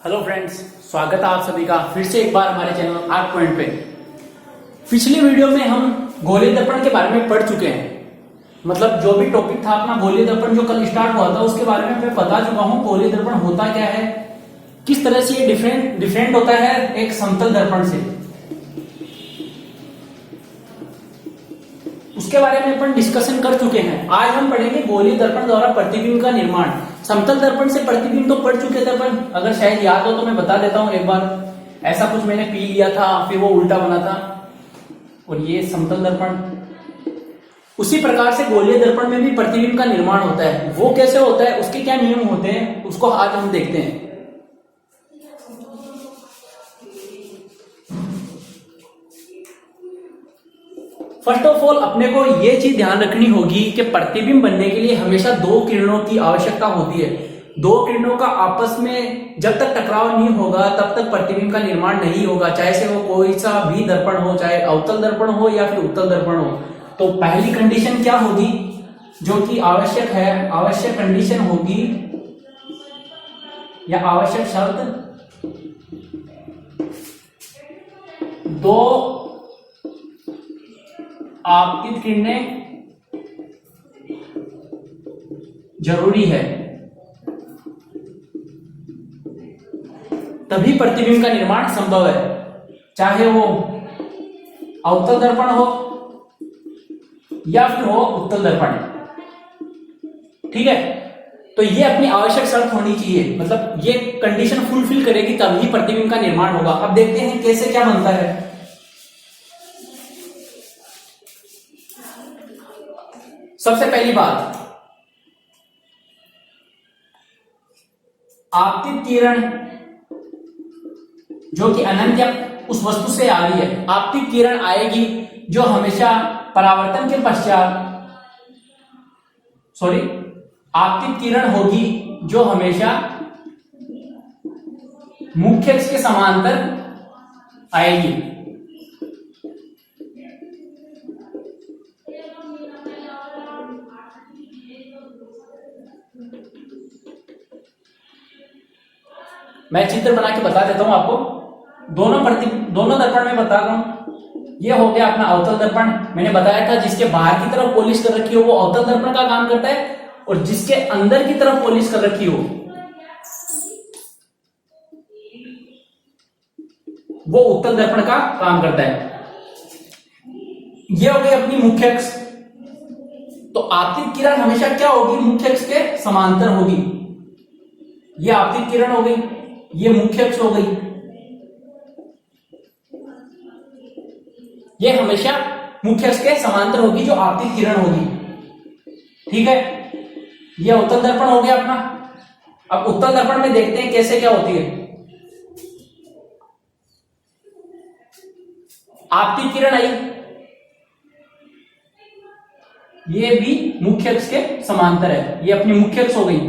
Hello friends, स्वागत है आप सभी का फिर से एक बार हमारे चैनल आर्ट पॉइंट पे। पिछली वीडियो में हम गोलीय दर्पण के बारे में पढ़ चुके हैं। मतलब जो भी टॉपिक था अपना गोलीय दर्पण जो कल स्टार्ट हुआ था उसके बारे में मैं बता चुका हूँ। गोलीय दर्पण होता क्या है, किस तरह से ये डिफरेंट होता है एक समतल दर्पण से, उसके बारे में अपन डिस्कशन कर चुके हैं। आज हम पढ़ेंगे गोलीय दर्पण द्वारा प्रतिबिंब का निर्माण। समतल दर्पण से प्रतिबिंब तो पढ़ चुके थे अपन, अगर शायद याद हो तो मैं बता देता हूं एक बार। ऐसा कुछ मैंने पी लिया था, फिर वो उल्टा बना था और ये समतल दर्पण। उसी प्रकार से गोलीय दर्पण में भी प्रतिबिंब का निर्माण होता है। वो कैसे होता है, उसके क्या नियम होते हैं, उसको आज हम देखते हैं। फर्स्ट ऑफ ऑल अपने को यह चीज ध्यान रखनी होगी कि प्रतिबिंब बनने के लिए हमेशा दो किरणों की आवश्यकता होती है। दो किरणों का आपस में जब तक टकराव नहीं होगा तब तक प्रतिबिंब का निर्माण नहीं होगा, चाहे से वो कोई सा भी दर्पण हो, चाहे अवतल दर्पण हो या फिर उत्तल दर्पण हो। तो पहली कंडीशन क्या होगी जो कि आवश्यक है, आवश्यक कंडीशन होगी या आवश्यक शर्त, दो आपतित किरणें जरूरी है, तभी प्रतिबिंब का निर्माण संभव है, चाहे वो अवतल दर्पण हो या फिर हो उत्तल दर्पण। ठीक है, तो ये अपनी आवश्यक शर्त होनी चाहिए, मतलब ये कंडीशन फुलफिल करेगी तभी प्रतिबिंब का निर्माण होगा। अब देखते हैं कैसे क्या बनता है। सबसे पहली बात, आपतित किरण जो कि अनंत या उस वस्तु से आ रही है, आपतित किरण आएगी जो हमेशा परावर्तन के पश्चात, आपतित किरण होगी जो हमेशा मुख्य अक्ष के समांतर आएगी। मैं चित्र बना के बता देता हूं आपको। दोनों दर्पण में बता रहा हूं। ये हो गया अपना अवतल दर्पण। मैंने बताया था जिसके बाहर की तरफ पॉलिश कर रखी हो वो अवतल दर्पण का काम करता है, और जिसके अंदर की तरफ पॉलिश कर रखी हो वो उत्तल दर्पण का काम करता है। ये हो गई अपनी मुख्य अक्ष। तो आपतित किरण हमेशा क्या होगी, मुख्य अक्ष के समांतर होगी। ये आपतित किरण हो गई, ये मुख्य अक्ष हो गई। ये हमेशा मुख्य अक्ष के समांतर होगी जो आपतित किरण होगी। ठीक है, ये उत्तल दर्पण हो गया अपना। अब उत्तल दर्पण में देखते हैं कैसे क्या होती है। आपतित किरण आई, ये भी मुख्य अक्ष के समांतर है, ये अपनी मुख्य अक्ष हो गई।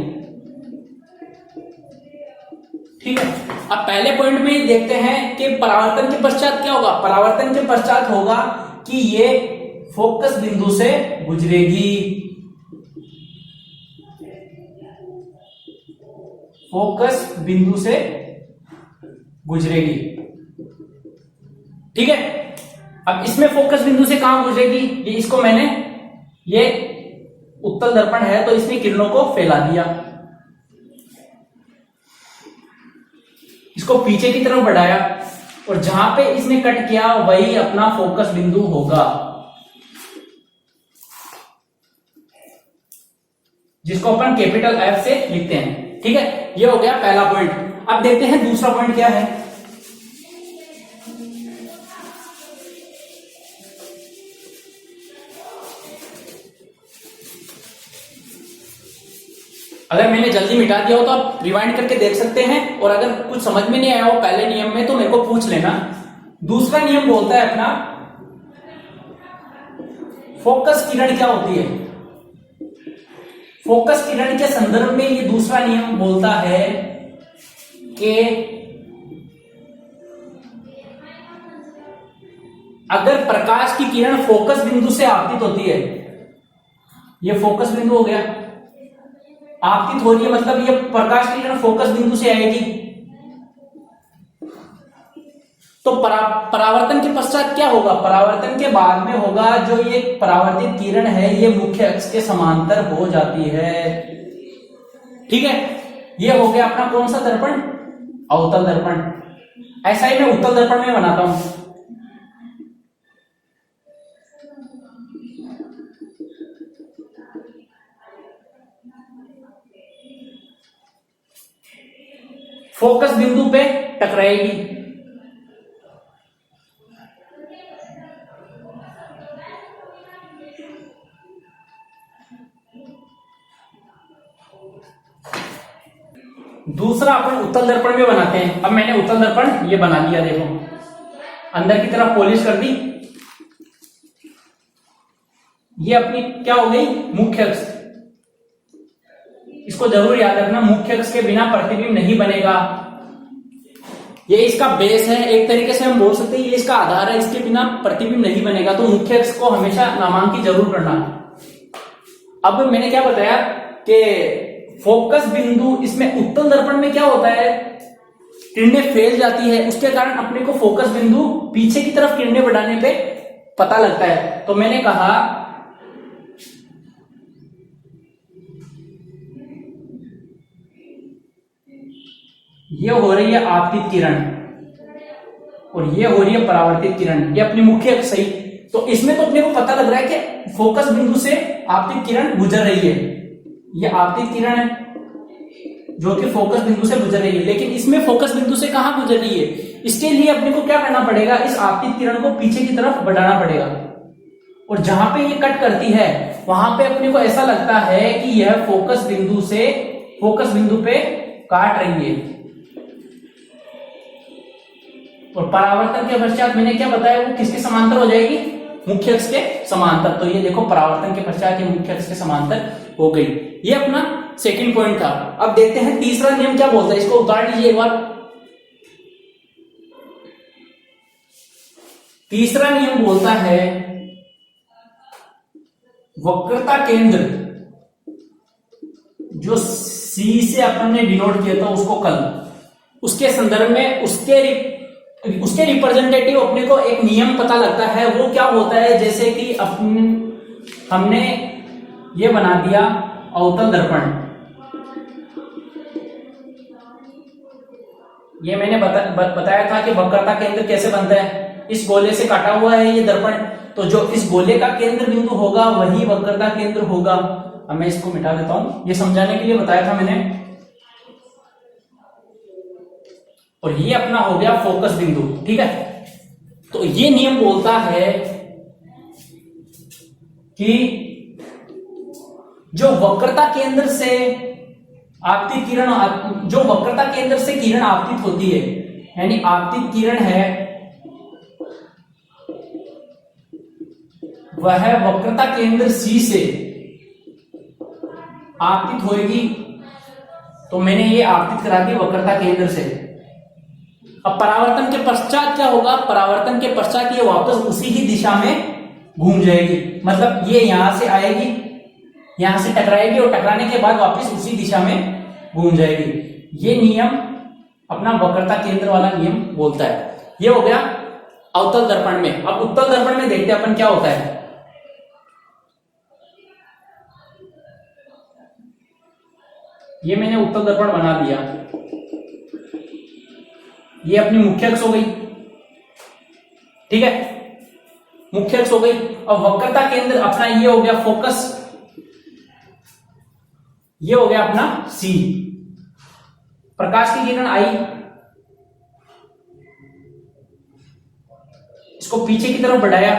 ठीक है, अब पहले पॉइंट में देखते हैं कि परावर्तन के पश्चात क्या होगा। परावर्तन के पश्चात होगा कि ये फोकस बिंदु से गुजरेगी, फोकस बिंदु से गुजरेगी। ठीक है, अब इसमें फोकस बिंदु से कहां गुजरेगी, ये इसको मैंने, ये उत्तल दर्पण है तो इसने किरणों को फैला दिया, इसको पीछे की तरफ बढ़ाया, और जहां पे इसने कट किया वही अपना फोकस बिंदु होगा, जिसको अपन कैपिटल एफ से लिखते हैं। ठीक है, ये हो गया पहला पॉइंट। अब देखते हैं दूसरा पॉइंट क्या है। अगर मैंने जल्दी मिटा दिया हो तो आप रिवाइंड करके देख सकते हैं, और अगर कुछ समझ में नहीं आया हो पहले नियम में तो मेरे को पूछ लेना। दूसरा नियम बोलता है अपना, फोकस किरण क्या होती है। फोकस किरण के संदर्भ में ये दूसरा नियम बोलता है कि अगर प्रकाश की किरण फोकस बिंदु से आपतित होती है, ये फोकस बिंदु हो गया, आपतित हो रही है, मतलब ये प्रकाश की किरण फोकस बिंदु से आएगी, तो परावर्तन के पश्चात क्या होगा? परावर्तन के बाद में होगा जो ये परावर्तित किरण है ये मुख्य अक्ष के समांतर हो जाती है। ठीक है, ये हो गया अपना कौन सा दर्पण? अवतल दर्पण। ऐसा ही मैं उत्तल दर्पण में बनाता हूं। फोकस बिंदु पे टकराएगी। दूसरा अपन उत्तल दर्पण में बनाते हैं। अब मैंने उत्तल दर्पण ये बना लिया, देखो अंदर की तरफ पॉलिश कर दी। ये अपनी क्या हो गई? मुख्य अक्ष। इसको जरूर याद रखना, मुख्य अक्ष के बिना प्रतिबिंब नहीं बनेगा। ये इसका बेस है, एक तरीके से हम बोल सकते हैं ये इसका आधार है, इसके बिना प्रतिबिंब नहीं बनेगा। तो मुख्य अक्ष को हमेशा नामांकित जरूर करना। अब मैंने क्या बताया कि फोकस बिंदु, इसमें उत्तल दर्पण में क्या होता है? किरणें फैल जाती है, उसके कारण अपने को फोकस बिंदु पीछे की तरफ किरणें बढ़ाने पे पता लगता है। तो मैंने कहा ये हो रही है आपतित किरण और ये हो रही है परावर्तित किरण, ये अपनी मुख्य अक्ष सही। तो इसमें तो अपने को पता लग रहा है कि फोकस बिंदु से आपतित किरण गुजर रही है। ये आपतित किरण है जो कि फोकस बिंदु से गुजर रही है, लेकिन इसमें फोकस बिंदु से कहां गुजर रही है? इसके लिए अपने को क्या करना पड़ेगा? इस आपतित किरण को पीछे की तरफ बढ़ाना पड़ेगा। और जहां पे ये कट करती है वहां पे अपने को ऐसा लगता है कि यह फोकस बिंदु पे काट रही है। और परावर्तन के पश्चात मैंने क्या बताया, वो किसके समांतर हो जाएगी? मुख्य अक्ष के समांतर। तो ये देखो परावर्तन के पश्चात ये मुख्य अक्ष के समांतर हो गई। ये अपना सेकंड पॉइंट था। अब देखते हैं तीसरा नियम क्या बोलता है, इसको उतार लीजिए एक बार। तीसरा नियम बोलता है वक्रता केंद्र, जो सी से अपन ने डिनोट किया था उसको कल, उसके संदर्भ में उसके रिप्रेजेंटेटिव अपने को एक नियम पता लगता है। वो क्या होता है? जैसे कि हमने ये बना दिया अवतल दर्पण। ये मैंने बताया था कि वक्रता केंद्र कैसे बनता है। इस गोले से काटा हुआ है ये दर्पण, तो जो इस गोले का केंद्र बिंदु होगा वही वक्रता केंद्र होगा। अब मैं इसको मिटा देता हूं, ये समझाने के लिए बताया था मैंने। और ये अपना हो गया फोकस बिंदु। ठीक है, तो ये नियम बोलता है कि जो वक्रता केंद्र से आपतित किरण, जो वक्रता केंद्र से किरण आपतित होती है, यानी आपतित किरण है वह वक्रता केंद्र सी से आपतित होगी। तो मैंने ये आपतित करा दी वक्रता केंद्र से। अब परावर्तन के पश्चात क्या होगा? परावर्तन के पश्चात ये वापस उसी ही दिशा में घूम जाएगी। मतलब ये यहां से आएगी, यहां से टकराएगी और टकराने के बाद वापस उसी दिशा में घूम जाएगी। ये नियम अपना वक्रता केंद्र वाला नियम बोलता है। ये हो गया अवतल दर्पण में। अब उत्तल दर्पण में देखते हैं अपन क्या होता है। ये मैंने उत्तल दर्पण बना दिया, ये अपनी मुख्य अक्ष हो गई। ठीक है, मुख्य अक्ष हो गई। अब वक्रता केंद्र अपना ये हो गया फोकस, ये हो गया अपना सी। प्रकाश की किरण आई, इसको पीछे की तरफ बढ़ाया।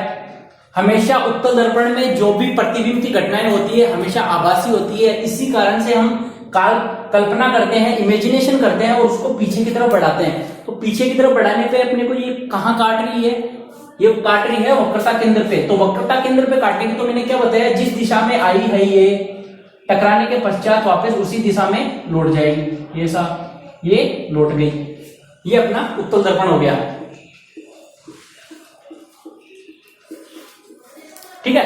हमेशा उत्तल दर्पण में जो भी प्रतिबिंब की घटनाएं होती है हमेशा आभासी होती है। इसी कारण से हम कल्पना करते हैं, इमेजिनेशन करते हैं और उसको पीछे की तरफ बढ़ाते हैं। तो पीछे की तरफ बढ़ाने पे अपने को ये कहां काट रही है? ये काट रही है वक्रता केंद्र पे। तो वक्रता केंद्र पे काटेगी तो मैंने क्या बताया, जिस दिशा में आई है ये टकराने के पश्चात वापस उसी दिशा में लौट जाएगी। ये सा ये लौट गई। ये अपना उत्तल दर्पण हो गया। ठीक है,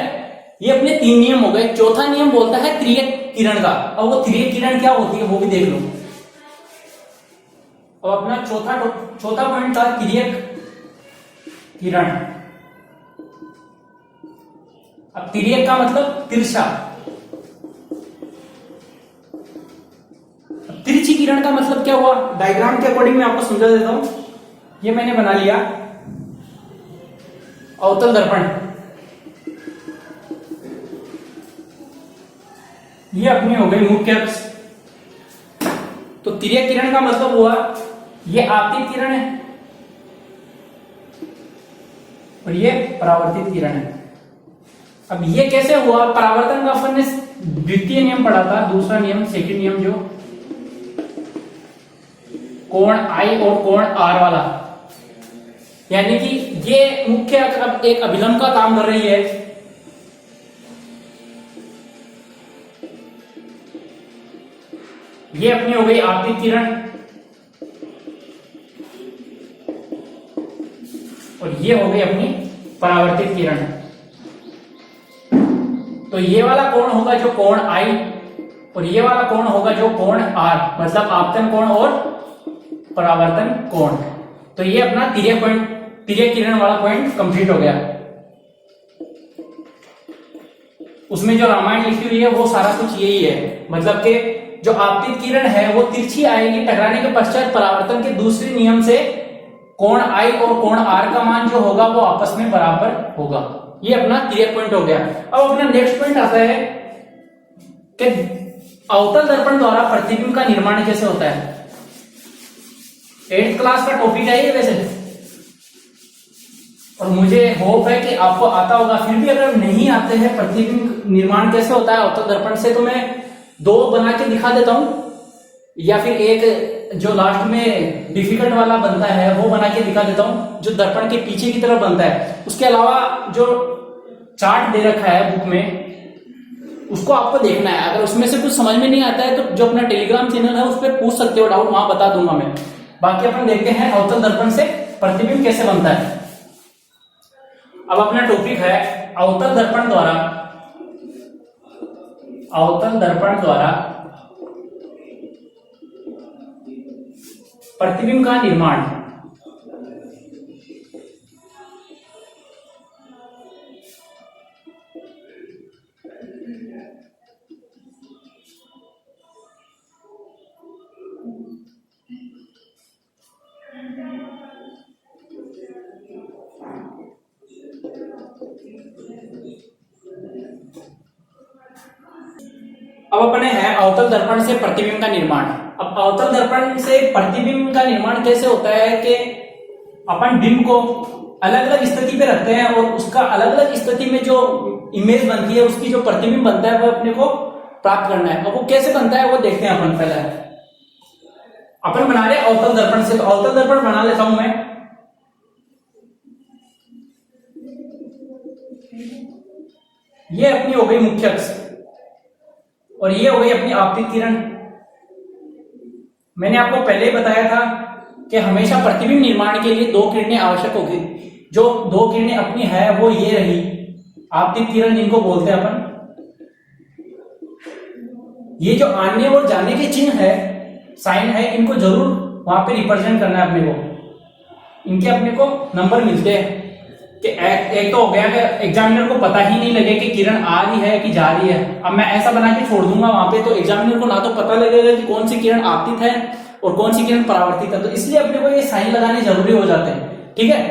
ये अपने 3 नियम हो गए। चौथा नियम बोलता है तिर्यक किरण का। अब वो तिर्यक किरण क्या होती है वो भी देख लो। अब अपना चौथा पॉइंट था तिर्यक किरण। अब तिर्यक का मतलब तिरछा। तिरछी किरण का मतलब क्या हुआ, डायग्राम के अकॉर्डिंग मैं आपको समझा देता हूं। ये मैंने बना लिया अवतल दर्पण, ये अपनी हो गई मुख्य अक्ष। तो तिर्यक किरण का मतलब हुआ ये आपतित किरण है और ये परावर्तित किरण है। अब ये कैसे हुआ, परावर्तन का अपन ने द्वितीय नियम पढ़ा था, दूसरा नियम, सेकंड नियम, जो कोण आई और कोण आर वाला, यानी कि ये मुख्य अक्ष एक अभिलंब का काम कर रही है। ये अपनी हो गई आपतित किरण और ये हो गई अपनी परावर्तित किरण। तो ये वाला कोण होगा जो कोण आई और ये वाला कोण होगा जो कोण आर, मतलब आपतन कोण और परावर्तन कोण। तो ये अपना तिर्यक किरण वाला पॉइंट कंप्लीट हो गया। उसमें जो रामायण लिखी हुई है वो सारा कुछ यही है, मतलब कि जो आपतित किरण है वो तिरछी आएगी, टकराने के पश्चात परावर्तन के दूसरे नियम से कोण आई और कोण आर का मान जो होगा वो आपस में बराबर होगा। ये अपना तिर्यक पॉइंट हो गया। अब अपना नेक्स्ट पॉइंट आता है कि अवतल दर्पण द्वारा प्रतिबिंब का निर्माण कैसे होता है। 8th क्लास का टॉपिक है ये वैसे, और मुझे होप है कि आपको आता होगा। फिर भी अगर नहीं आते हैं प्रतिबिंब निर्माण कैसे होता है अवतल दर्पण से, तो मैं 2 बना के दिखा देता हूं, या फिर एक जो लास्ट में डिफिकल्ट वाला बनता है वो बना के दिखा देता हूं, जो दर्पण के पीछे की तरफ बनता है। उसके अलावा जो चार्ट दे रखा है बुक में, उसको आपको देखना है। अगर उसमें से कुछ समझ में नहीं आता है तो जो अपना टेलीग्राम चैनल है उस पर पूछ सकते हो डाउट, वहां बता दूंगा मैं। बाकी अपन देखते हैं अवतल दर्पण से प्रतिबिंब कैसे बनता है। अब अपना टॉपिक है अवतल दर्पण द्वारा प्रतिबिंब का निर्माण। अब अपने है अवतल दर्पण से प्रतिबिंब का निर्माण। अब अवतल दर्पण से प्रतिबिंब का निर्माण कैसे होता है कि अपन बिंब को अलग अलग स्थिति पे रखते हैं और उसका अलग अलग स्थिति में जो इमेज बनती है, उसकी जो प्रतिबिंब बनता है वो अपने को प्राप्त करना है। अब वो कैसे बनता है वो देखते हैं अपन। पहले अपन बना रहे अवतल दर्पण से, तो अवतल दर्पण बना लेता हूं मैं। ये अपनी हो गई मुख्य अक्ष और ये हो गई अपनी आपतित किरण। मैंने आपको पहले ही बताया था कि हमेशा प्रतिबिंब निर्माण के लिए 2 किरणें आवश्यक होगी। जो 2 किरणें अपनी है वो ये रही आपतित किरण, जिनको बोलते हैं अपन। ये जो आने और जाने के चिन्ह है, साइन है, इनको जरूर वहां पे रिप्रेजेंट करना है अपने को। इनके अपने को नंबर मिलते हैं कि एक तो हो गया कि एग्जामिनर को पता ही नहीं लगे कि किरण आ रही है कि जा रही है। अब मैं ऐसा बना के छोड़ दूंगा वहां पे, तो एग्जामिनर को ना तो पता लगेगा कि कौन सी किरण आपतित है और कौन सी किरण परावर्तित है। तो इसलिए अपने को ये साइन लगाने जरूरी हो जाते हैं। ठीक है,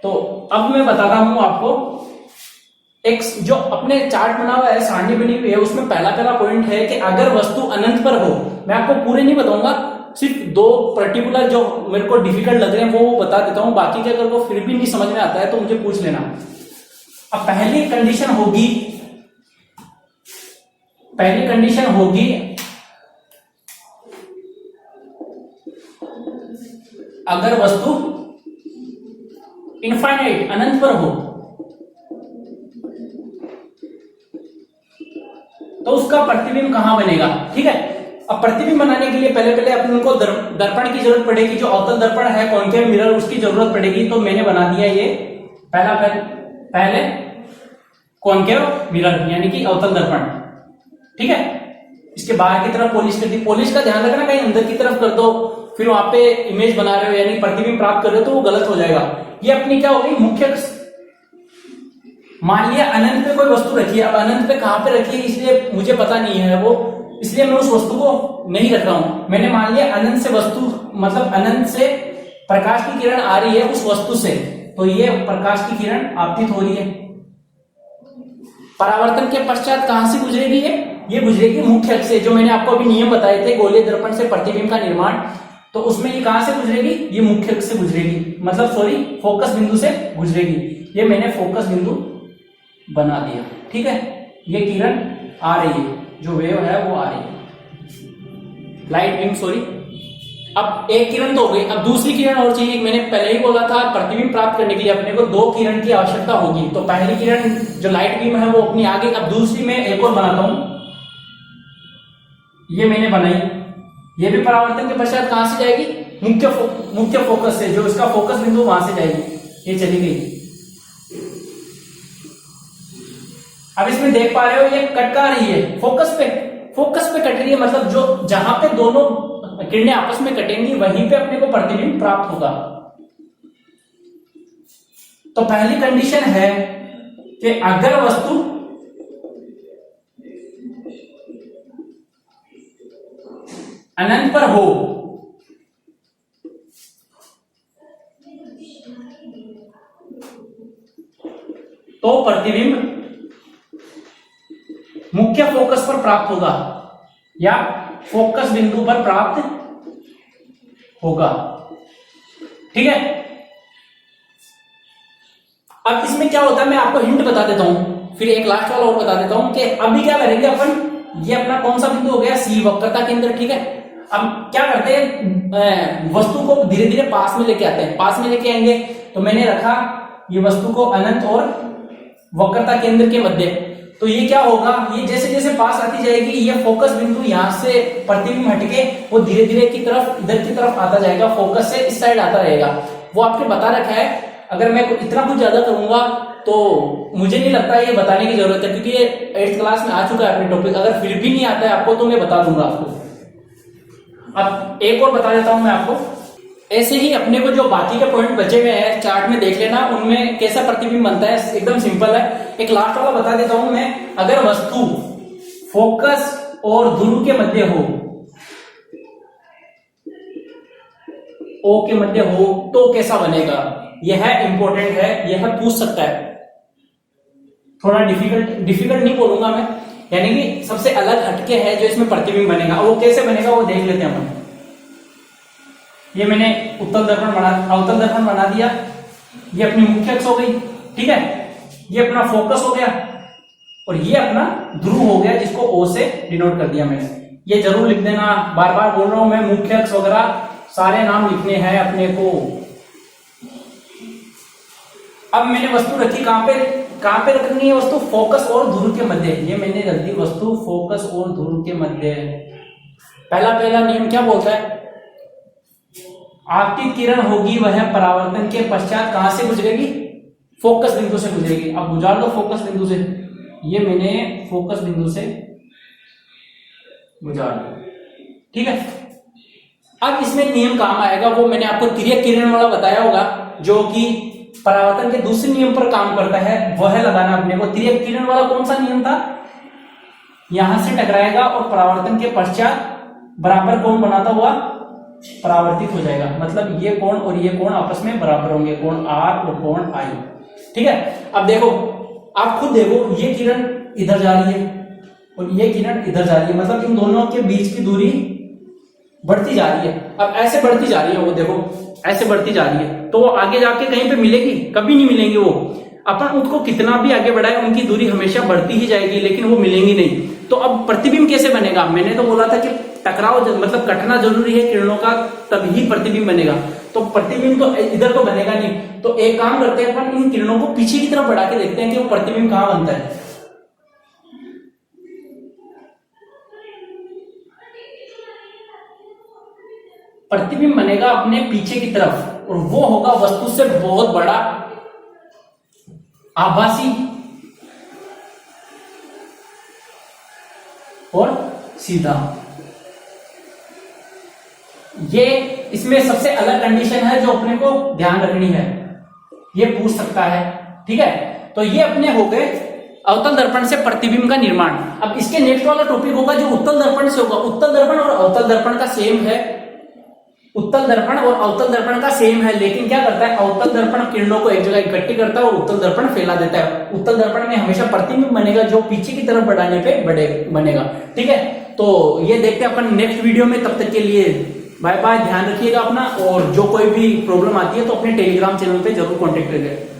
तो अब मैं बताता हूं आपको। एक जो अपने चार्ट बना हुआ है, सारणी बनी हुई है, उसमें पहला पॉइंट है कि अगर वस्तु अनंत पर हो। मैं आपको पूरे नहीं बताऊंगा, सिर्फ 2 पर्टिकुलर जो मेरे को डिफिकल्ट लग रहे हैं वो बता देता हूं। बाकी के अगर वो फिर भी नहीं समझ में आता है तो मुझे पूछ लेना। अब पहली कंडीशन होगी अगर वस्तु इनफाइनाइट अनंत पर हो तो उसका प्रतिबिंब कहां बनेगा। ठीक है, अब प्रतिबिंब बनाने के लिए पहले अपन को दर्पण की जरूरत पड़ेगी। जो अवतल दर्पण है, कॉन्केव मिरर, उसकी जरूरत पड़ेगी। तो मैंने बना दिया ये पहले कॉन्केव मिरर यानी कि अवतल दर्पण। ठीक है, इसके बाहर की तरफ पॉलिश कर दी। पॉलिश का ध्यान रखना कहीं अंदर की तरफ कर दो, फिर वहां पे इमेज बना रहे हो यानी प्रतिबिंब प्राप्त कर रहे हो तो वो गलत हो जाएगा। ये अपनी क्या होगी मुख्य अक्ष। मान लिया अनंत पे कोई वस्तु रखी है, अब अनंत पे कहां पे रखी है इसलिए मुझे पता नहीं है वो, इसलिए मैं उस वस्तु को नहीं रख रहा हूं। मैंने मान लिया अनंत से वस्तु मतलब अनंत से प्रकाश की किरण आ रही है उस वस्तु से, तो ये प्रकाश की किरण आपतित हो रही है। परावर्तन के पश्चात कहां से गुजरेगी ये गुजरेगी मुख्य अक्ष से। जो मैंने आपको अभी नियम बताए थे गोलीय दर्पण से प्रतिबिंब का निर्माण, तो उसमें ये कहां से गुजरेगी, ये मुख्य अक्ष से गुजरेगी, मतलब सॉरी फोकस बिंदु से गुजरेगी। ये मैंने फोकस बिंदु बना दिया, ठीक है। ये किरण आ रही है, जो वेव है वो आ रही है, लाइट बीम सॉरी। अब एक किरण तो हो गई, अब दूसरी किरण और चाहिए। मैंने पहले ही बोला था प्रतिबिंब प्राप्त करने के लिए अपने को 2 किरण की आवश्यकता होगी। तो पहली किरण जो लाइट बीम है वो अपनी आ गई। अब दूसरी मैं एक और बनाता हूं, ये मैंने बनाई। ये भी परावर्तन के पश्चात कहां से जाएगी, मुख्य फोकस से, जो इसका फोकस बिंदु वहां से जाएगी। ये चली गई। अब इसमें देख पा रहे हो ये कट का रही है फोकस पे कट रही है, मतलब जो जहां पे दोनों किरणें आपस में कटेंगी वहीं पे अपने को प्रतिबिंब प्राप्त होगा। तो पहली कंडीशन है कि अगर वस्तु अनंत पर हो तो प्रतिबिंब मुख्य फोकस पर प्राप्त होगा या फोकस बिंदु पर प्राप्त होगा, ठीक है। अब इसमें क्या होता है मैं आपको हिंट बता देता हूं, फिर एक लास्ट वाला और बता देता हूं कि अभी क्या करेंगे अपन। ये अपना कौन सा बिंदु हो गया, सी वक्रता केंद्र, ठीक है। अब क्या करते हैं वस्तु को धीरे धीरे पास में लेके आते हैं, पास में लेके आएंगे। तो मैंने रखा ये वस्तु को अनंत और वक्रता केंद्र के मध्य। तो ये क्या होगा, ये जैसे जैसे पास आती जाएगी ये फोकस बिंदु यहां से प्रतिबिंब हटके वो धीरे धीरे की तरफ इधर की तरफ आता जाएगा, फोकस से इस साइड आता रहेगा। वो आपने बता रखा है। अगर मैं इतना कुछ ज्यादा करूंगा तो मुझे नहीं लगता ये बताने की जरूरत है, क्योंकि ये 8th क्लास में आ चुका है अपने टॉपिक। अगर फिर भी नहीं आता है आपको तो मैं बता दूंगा आपको। अब एक और बता देता हूं मैं आपको। ऐसे ही अपने को जो बाकी के पॉइंट बचे हुए हैं चार्ट में देख लेना, उनमें कैसा प्रतिबिंब बनता है, एकदम सिंपल है। एक लास्ट वाला बता देता हूं मैं। अगर वस्तु फोकस और ध्रुव के मध्य हो, ओ के मध्य हो तो कैसा बनेगा, यह इंपॉर्टेंट है, यह पूछ सकता है। थोड़ा डिफिकल्ट नहीं बोलूंगा मैं, यानी कि सबसे अलग हटके है जो इसमें प्रतिबिंब बनेगा। वो कैसे बनेगा वो देख लेते हैं हम। ये मैंने अवतल दर्पण बना दिया। ये अपनी मुख्य अक्ष हो गई, ठीक है। ये अपना फोकस हो गया और ये अपना ध्रुव हो गया, जिसको ओ से डिनोट कर दिया मैंने। ये जरूर लिख देना, बार बार बोल रहा हूं मैं, मुख्य अक्ष वगैरह सारे नाम लिखने हैं अपने को। अब मैंने वस्तु रखी कहां पे रखनी है वस्तु, फोकस और ध्रुव के मध्य। ये मैंने रख दी वस्तु फोकस और ध्रुव के मध्य। पहला नियम क्या बोलता है, आपकी किरण होगी वह परावर्तन के पश्चात कहां से गुजरेगी, फोकस बिंदु से गुजरेगी। अब गुजार दो फोकस बिंदु से, ये मैंने फोकस बिंदु से गुजार दिया, ठीक है। अब इसमें नियम काम आएगा, वो मैंने आपको तिर्यक किरण वाला बताया होगा, जो कि परावर्तन के दूसरे नियम पर काम करता है, वह लगाना अपने को। तिर्यक किरण वाला कौन सा नियम था, यहां से टकराएगा और परावर्तन के पश्चात बराबर कोण बनाता हुआ परावर्तित हो जाएगा। मतलब ये कोण और ये कोण आपस में बराबर होंगे, कोण आर और कोण आई, ठीक है। अब देखो, आप खुद देखो, ये किरण इधर जा रही है और ये किरण इधर जा रही है, मतलब इन दोनों के बीच की दूरी बढ़ती जा रही है। अब ऐसे बढ़ती जा रही है, वो देखो ऐसे बढ़ती जा रही है, तो वो आगे जाके कहीं पे मिलेगी, कभी नहीं मिलेंगी। वो अपन उनको कितना भी आगे बढ़ाए उनकी दूरी हमेशा बढ़ती ही जाएगी, लेकिन वो मिलेंगी नहीं। तो अब प्रतिबिंब कैसे बनेगा, मैंने तो बोला था कि टकराव मतलब कटना जरूरी है किरणों का, तभी प्रतिबिंब बनेगा। तो प्रतिबिंब तो इधर तो बनेगा नहीं। तो एक काम करते हैं अपन, इन किरणों को पीछे की तरफ बढ़ा के देखते हैं कि वो प्रतिबिंब कहां बनता है। प्रतिबिंब बनेगा अपने पीछे की तरफ, और वो होगा वस्तु से बहुत बड़ा, आभासी और सीधा। ये इसमें सबसे अलग कंडीशन है जो अपने को ध्यान रखनी है, ये पूछ सकता है। ठीक है, तो ये अपने हो गए अवतल दर्पण से प्रतिबिंब का निर्माण। अब इसके नेक्स्ट वाला टॉपिक होगा जो उत्तल दर्पण से होगा। उत्तल दर्पण और अवतल दर्पण का सेम है, उत्तल दर्पण और अवतल दर्पण का सेम है, लेकिन क्या करता है, अवतल दर्पण किरणों को एक जगह इकट्ठी करता है और उत्तल दर्पण फैला देता है। उत्तल दर्पण में हमेशा प्रतिबिंब बनेगा जो पीछे की तरफ बढ़ाने पे बनेगा। ठीक है, तो ये देखते हैं अपन नेक्स्ट वीडियो में। तब तक के लिए बाय बाय, ध्यान रखिएगा अपना, और जो कोई भी प्रॉब्लम आती है तो अपने टेलीग्राम चैनल पे जरूर कॉन्टेक्ट करिएगा।